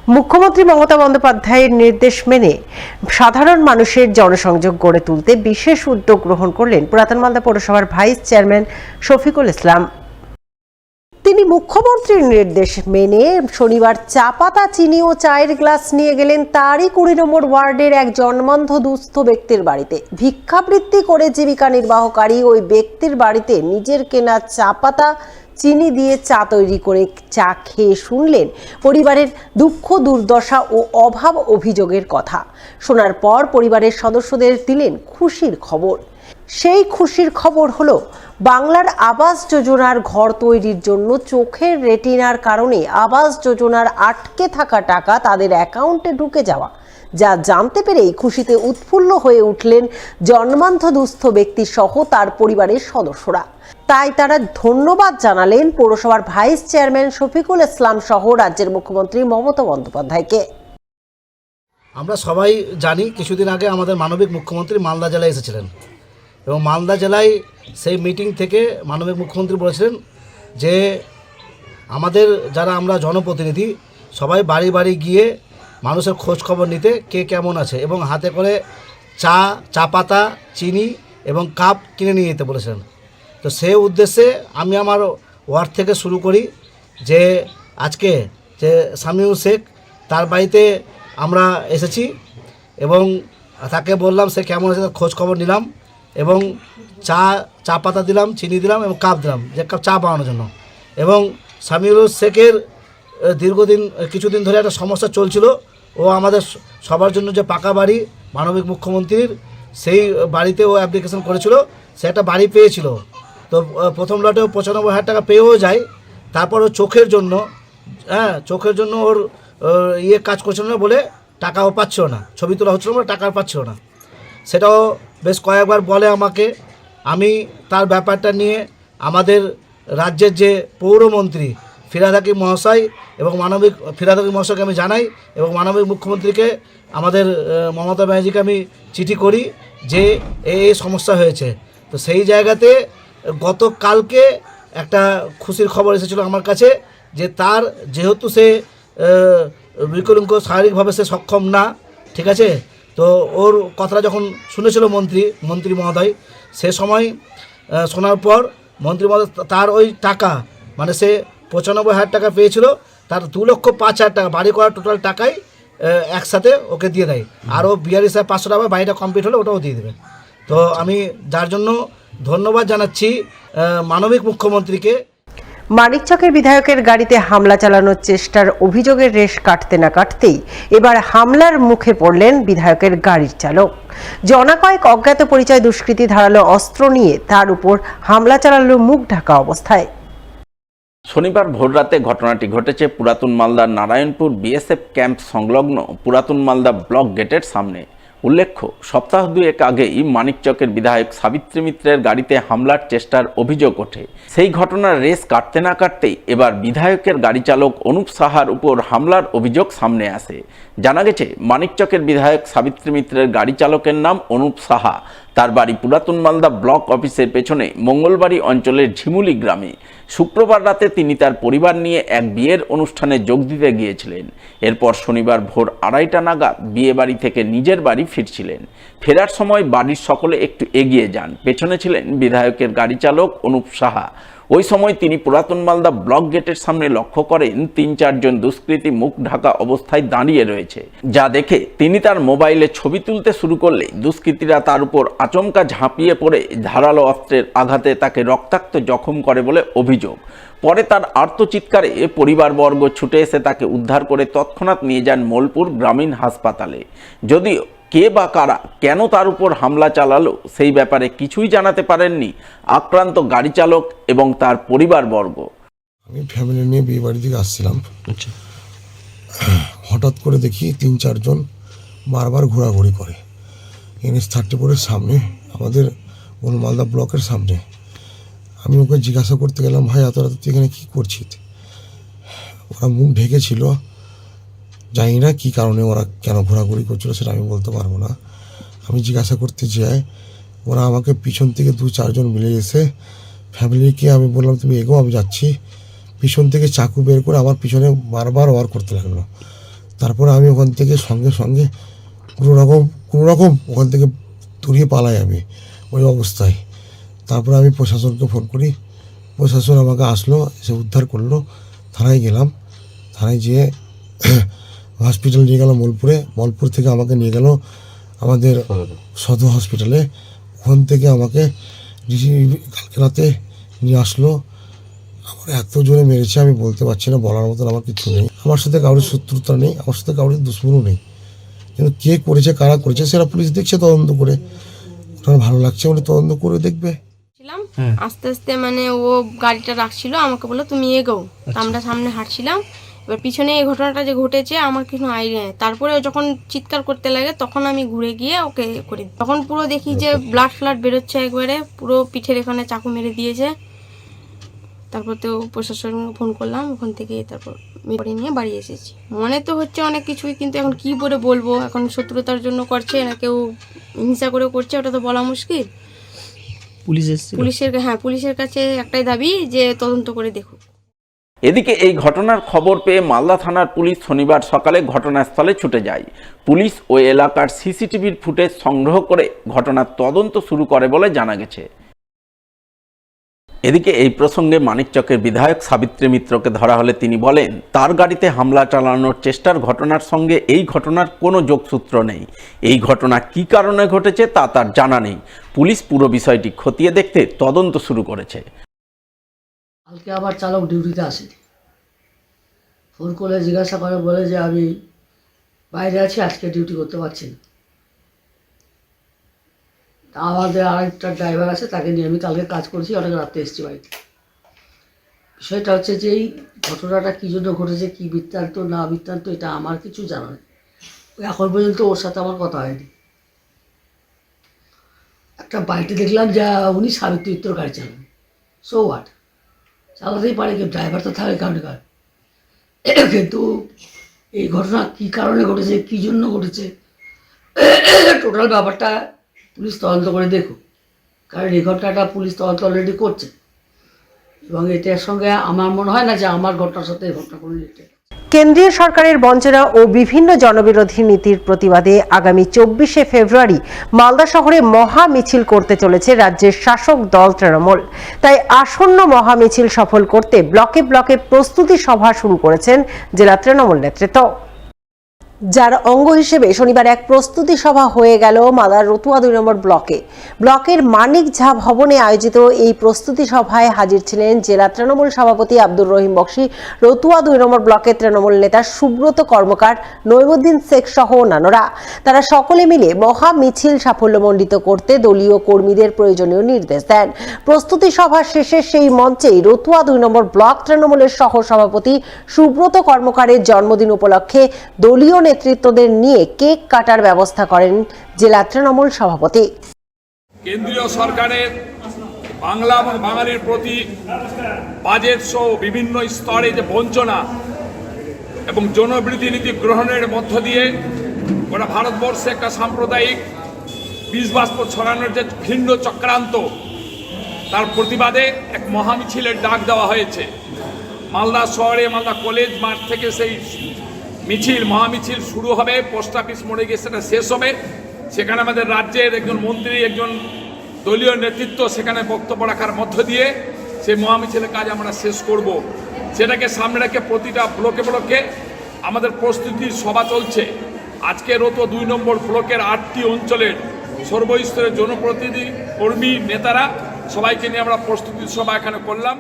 মুখ্যমন্ত্রী মমতা বন্দ্যোপাধ্যায়ের নির্দেশ মেনে সাধারণ মানুষের জনসংযোগ গড়ে তুলতে বিশেষ উদ্যোগ গ্রহণ করলেন পুরাতন মালদা পৌরসভার ভাইস চেয়ারম্যান শফিকুল ইসলাম। তিনি মুখ্যমন্ত্রীর নির্দেশ মেনে শনিবার চা পাতা, চিনি ও চায়ের গ্লাস নিয়ে গেলেন তারই 20 নম্বর ওয়ার্ডের এক জন্মান্ধ দুস্থ ব্যক্তির বাড়িতে। ভিক্ষাবৃত্তি করে জীবিকা নির্বাহকারী ওই ব্যক্তির বাড়িতে নিজের কেনা চা পাতা, চিনি দিয়ে চা তৈরি করে চা খেয়ে শুনলেন পরিবারের দুঃখ, দুর্দশা ও অভাব অভিযোগের কথা। শোনার পর পরিবারের সদস্যদের দিলেন খুশির খবর। সেই খুশির খবর হলো বাংলার আবাস যোজনার ঘর তৈরির জন্য চোখের রেটিনার কারণে আবাস যোজনার আটকে থাকা টাকা তাদের অ্যাকাউন্টে ঢুকে যাওয়া, যা জানতে পেরেই খুশিতে উৎফুল্ল হয়ে উঠলেন জন্মান্ধ দুস্থ ব্যক্তি সহ তার পরিবারের সদস্যরা। তাই তারা ধন্যবাদ জানালেন পৌরসভার ভাইস চেয়ারম্যান শফিকুল ইসলাম সহ রাজ্যের মুখ্যমন্ত্রী মমতা বন্দ্যোপাধ্যায়কে। আমরা সবাই জানি কিছুদিন আগে আমাদের মানবিক মুখ্যমন্ত্রী মালদা জেলায় এসেছিলেন এবং মালদা জেলায় সেই মিটিং থেকে মানবিক মুখ্যমন্ত্রী বলেছিলেন যে আমাদের যারা আমরা জনপ্রতিনিধি সবাই বাড়ি বাড়ি গিয়ে মানুষের খোঁজ খবর নিতে কে কেমন আছে এবং হাতে করে চা পাতা, চিনি এবং কাপ কিনে নিয়ে যেতে বলেছিলেন। তো সেই উদ্দেশ্যে আমি আমার ওয়ার্ড থেকে শুরু করি যে আজকে যে সামিউল শেখ তার বাড়িতে আমরা এসেছি এবং তাকে বললাম সে কেমন আছে তার খোঁজ খবর নিলাম এবং চা পাতা দিলাম, চিনি দিলাম এবং কাপ দিলাম যে কাপ চা বানানোর জন্য। এবং সামিউল শেখের দীর্ঘদিন কিছুদিন ধরে একটা সমস্যা চলছিল, ও আমাদের সবার জন্য যে পাকা বাড়ি মানবিক মুখ্যমন্ত্রীর সেই বাড়িতে ও অ্যাপ্লিকেশন করেছিল, সে একটা বাড়ি পেয়েছিল। তো প্রথম লটেও 95,000 টাকা পেয়েও যায়। তারপর ও চোখের জন্য ওর কাজ করছিল না বলে টাকাও পাচ্ছিল না, ছবি তোলা হচ্ছিল বলে টাকা পাচ্ছিল না। সেটাও বেশ কয়েকবার বলে আমাকে। আমি তার ব্যাপারটা নিয়ে আমাদের রাজ্যের যে পৌরমন্ত্রী ফিরহাদ হাকিম মহাশয় এবং ফিরহাদ হাকিম মহাশয়কে আমি জানাই এবং মানবিক মুখ্যমন্ত্রীকে আমাদের মমতা ব্যানার্জিকে আমি চিঠি করি যে এই সমস্যা হয়েছে। তো সেই জায়গাতে গতকালকে একটা খুশির খবর এসেছিলো আমার কাছে যে তার যেহেতু সে বিকলাঙ্গ, শারীরিকভাবে সে সক্ষম না, ঠিক আছে, তো ওর কথাটা যখন শুনেছিল মন্ত্রী মহোদয়, সে সময় শোনার পর মন্ত্রী মহোদয় তার ওই টাকা মানে সে 95,000 টাকা পেয়েছিল, তার 2,05,000 টাকা বাড়ি করার টোটাল টাকাই একসাথে ওকে দিয়ে দেয়। আরও 42,500 টাকা বাড়িটা কমপ্লিট হলে ওটাও দিয়ে দেবে। তো আমি যার জন্য ধন্যবাদ জানাচ্ছি মানবিক মুখ্যমন্ত্রীকে। মানিকচকের বিধায়কের গাড়িতে হামলা চালানোর চেষ্টার অভিযোগের রেশ কাটতে না কাটতেই এবার হামলার মুখে পড়লেন বিধায়কের গাড়ির চালক। জনাকয়েক অজ্ঞাত পরিচয় দুষ্কৃতী ধারালো অস্ত্র নিয়ে তার উপর হামলা চালালো মুখ ঢাকা অবস্থায়। শনিবার ভোররাতে ঘটনাটি ঘটেছে পুরাতন মালদার নারায়ণপুর বিএসএফ ক্যাম্প সংলগ্ন পুরাতন মালদা ব্লক গেটের সামনে। উল্লেখ্য, সপ্তাহ দুয়েক আগেই মানিকচকের বিধায়ক সাবিত্রী মিত্রের গাড়িতে হামলার চেষ্টার অভিযোগ ওঠে। সেই ঘটনার রেস কাটতে না কাটতেই এবার বিধায়কের গাড়ি চালক অনুপ সাহার উপর হামলার অভিযোগ সামনে আসে। জানা গেছে, মানিকচকের বিধায়ক সাবিত্রী মিত্রের গাড়ি চালকের নাম অনুপ সাহা। তার বাড়ি পুরাতন মালদা ব্লক অফিসের পেছনে মঙ্গলবাড়ি অঞ্চলের ঝিমুলি গ্রামে। শুক্রবার রাতে তিনি তার পরিবার নিয়ে এক বিয়ের অনুষ্ঠানে যোগ দিতে গিয়েছিলেন। এরপর শনিবার ভোর 2:30 নাগাদ বিয়ে বাড়ি থেকে নিজের বাড়ি ফিরছিলেন। ফেরার সময় বাড়ির সকলে একটু এগিয়ে যান। পেছনে ছিলেন বিধায়কের গাড়ি চালক অনুপ সাহা। ওই সময় তিনি পুরাতন মালদা ব্লক গেটের সামনে লক্ষ্য করেন 3-4 জন দুষ্কৃতী মুখ ঢাকা অবস্থায় দাঁড়িয়ে রয়েছে। যা দেখে তিনি তার মোবাইলে ছবি তুলতে শুরু করলে দুষ্কৃতীরা তার উপর আচমকা ঝাঁপিয়ে পড়ে ধারালো অস্ত্রের আঘাতে তাকে রক্তাক্ত জখম করে বলে অভিযোগ। পরে তার আর্তচিৎকারে পরিবারবর্গ ছুটে এসে তাকে উদ্ধার করে তৎক্ষণাৎ নিয়ে যান মোলপুর গ্রামীণ হাসপাতালে। যদিও কে বা কারা কেন তার উপর হামলা চালালো সেই ব্যাপারে কিছুই জানাতে পারেননি আক্রান্ত গাড়ি চালক এবং তার পরিবারবর্গ। আমি ফ্যামিলি নিয়ে বিয়ে বাড়ি থেকে আসছিলাম। হঠাৎ করে দেখি 3-4 জন বারবার ঘোরাঘুরি করে NH-34-এর সামনে, আমাদের মালদা ব্লকের সামনে। আমি ওকে জিজ্ঞাসা করতে গেলাম, ভাই এত রাতে তুই এখানে কী করছিস? ওরা মুখ ঢেকেছিল, জানি না কী কারণে ওরা কেন ঘোরাঘুরি করছিল সেটা আমি বলতে পারবো না। আমি জিজ্ঞাসা করতে যাই, ওরা আমাকে পিছন থেকে 2-4 জন মিলে এসে ফ্যামিলিকে আমি বললাম তুমি এগো আমি যাচ্ছি, পিছন থেকে চাকু বের করে আমার পিছনে বারবার ওয়ার করতে লাগলো। তারপরে আমি ওখান থেকে সঙ্গে সঙ্গে কোনো রকম ওখান থেকে দূরিয়ে পালাই আমি ওই অবস্থায়। তারপরে আমি প্রশাসনকে ফোন করি, প্রশাসন আমাকে আসলো, এসে উদ্ধার করলো। থানায় গেলাম, থানায় যেয়ে হসপিটাল নিয়ে গেল মলপুর থেকে আমাকে নিয়ে গেল আমাদের সদর হসপিটালে। ওখান থেকে আমাকে কালকে রাতে নিয়ে আসলো। আমার এত জোরে মেরেছে আমি বলতে পারছি না, বলার মতন আমার কিছু নেই। আমার সাথে কারোর শত্রুতা নেই, আমার সাথে কারোর দুশ্মনও নেই। কিন্তু কে করেছে, কারা করেছে সেটা পুলিশ দেখছে তদন্ত করে। ওনার ভালো লাগছে উনি তদন্ত করে দেখবে। আস্তে আস্তে মানে ও গাড়িটা রাখছিল, আমাকে বললো তুমি এগোও। আমরা সামনে হাঁটছিলাম, এবার পিছনে এই ঘটনাটা যে ঘটেছে আমার কিছু আইডিয়া নেই। তারপরে ও যখন চিৎকার করতে লাগে তখন আমি ঘুরে গিয়ে ওকে করি, তখন পুরো দেখি যে ব্লাড ফ্লাড বেরোচ্ছে, একবারে পুরো পিঠের এখানে চাকু মেরে দিয়েছে। তারপর তো প্রশাসনকে ফোন করলাম, ওখান থেকে তারপর মেরে নিয়ে বাড়ি এসেছি। মনে তো হচ্ছে অনেক কিছুই, কিন্তু এখন কি করে বলবো, এখন শত্রুতার জন্য করছে না কেউ হিংসা করে করছে, ওটা তো বলা মুশকিল। পুলিশের কাছে একটাই দাবি যে তদন্ত করে দেখুক। এদিকে এই ঘটনার খবর পেয়ে মালদা থানার পুলিশ শনিবার সকালে ঘটনাস্থলে ছুটে যায়। পুলিশ ওই এলাকার সিসিটিভির ফুটেজ সংগ্রহ করে ঘটনার তদন্ত শুরু করে বলে জানা গেছে। এদিকে এই প্রসঙ্গে মানিকচকের বিধায়ক সাবিত্রী মিত্রকে ধরা হলে তিনি বলেন, তার গাড়িতে হামলা চালানোর চেষ্টার ঘটনার সঙ্গে এই ঘটনার কোনো যোগসূত্র নেই। এই ঘটনা কী কারণে ঘটেছে তা তার জানা নেই। পুলিশ পুরো বিষয়টি খতিয়ে দেখতে তদন্ত শুরু করেছে। কালকে আবার চালক ডিউটিতে আসেনি, ফোন করে জিজ্ঞাসা করে, বলে যে আমি বাইরে আছি, আজকে ডিউটি করতে পারছি না। আমাদের আরেকটা ড্রাইভার আছে, তাকে নিয়ে আমি কালকে কাজ করছি, অনেক রাত্রে এসেছি বাড়িতে। বিষয়টা হচ্ছে যে এই ঘটনাটা কী জন্য ঘটেছে, কী বৃত্তান্ত না বৃত্তান্ত, এটা আমার কিছু জানা নেই। এখন পর্যন্ত ওর সাথে আমার কথা হয়নি। একটা বাড়িতে দেখলাম যে উনি সাবিত্রী মিত্র গাড়ি চালান, সো হোয়াট, চালাতেই পারে, কেউ ড্রাইভার তো থাকে কারণে কার। কিন্তু এই ঘটনা কী কারণে ঘটেছে, কী জন্য ঘটেছে, টোটাল ব্যাপারটা পুলিশ তদন্ত করে দেখুক। কারণ এই ঘটনাটা পুলিশ তদন্ত অলরেডি করছে, এবং এটার সঙ্গে আমার মনে হয় না যে আমার ঘটনার সাথে এই ঘটনা কোনো রিলেটেড। কেন্দ্রীয় সরকারের বঞ্চনা ও বিভিন্ন জনবিরোধী নীতির প্রতিবাদে আগামী 24শে ফেব্রুয়ারি মালদা শহরে মহা মিছিল করতে চলেছে রাজ্যের শাসক দল তৃণমূল। তাই আসন্ন মহা মিছিল সফল করতে ব্লকে ব্লকে প্রস্তুতি সভা শুরু করেছেন জেলা তৃণমূল নেতৃত্ব। যার অঙ্গ হিসেবে শনিবার এক প্রস্তুতি সভা হয়ে গেল মালদার রতুয়া 2 নম্বর ব্লকের মানিক ঝা ভবনে আয়োজিত এই প্রস্তুতি সভায় হাজির ছিলেন জেলা তৃণমূল সভাপতি আব্দুর রহিম বক্সী, রতুয়া 2 নম্বর ব্লকের তৃণমূল নেতা সুব্রত কর্মকার, নইমুদ্দিন শেখ সহ অন্যান্যরা। তারা সকলে মিলে মহা মিছিল সাফল্যমণ্ডিত করতে দলীয় কর্মীদের প্রয়োজনীয় নির্দেশ দেন। প্রস্তুতি সভা শেষে সেই মঞ্চেই রতুয়া 2 নম্বর ব্লক তৃণমূলের সহ সভাপতি সুব্রত কর্মকারের জন্মদিন উপলক্ষে দলীয় নেতৃত্বদের নিয়ে কেক কাটার ব্যবস্থা করেন জেলা তৃণমূল সভাপতি। কেন্দ্রীয় সরকারের বাংলা এবং বাঙালির প্রতি বাজেট সহ বিভিন্ন স্তরে যে বঞ্চনা এবং জনবিরোধী নীতি গ্রহণের মধ্য দিয়ে গোটা ভারতবর্ষে একটা সাম্প্রদায়িক বীজবাষ্প ছড়ানোর যে ভিন্ন চক্রান্ত, তার প্রতিবাদে এক মহামিছিলের ডাক দেওয়া হয়েছে। মালদা শহরে মালদা কলেজ মাঠ থেকে সেই মহামিছিল শুরু হবে, পোস্ট অফিস মোড়ে গিয়ে সেটা শেষ হবে। সেখানে আমাদের রাজ্যের একজন মন্ত্রী, একজন দলীয় নেতৃত্ব সেখানে বক্তব্য রাখার মধ্য দিয়ে সেই মহামিছিলের কাজ আমরা শেষ করব। সেটাকে সামনে রেখে প্রতিটা ব্লকে ব্লকে আমাদের প্রস্তুতির সভা চলছে। আজকে রতুয়া 2 নম্বর ব্লকের 8টি অঞ্চলের সর্বস্তরের জনপ্রতিনিধি, কর্মী, নেতারা সবাইকে নিয়ে আমরা প্রস্তুতির সভা এখানে করলাম।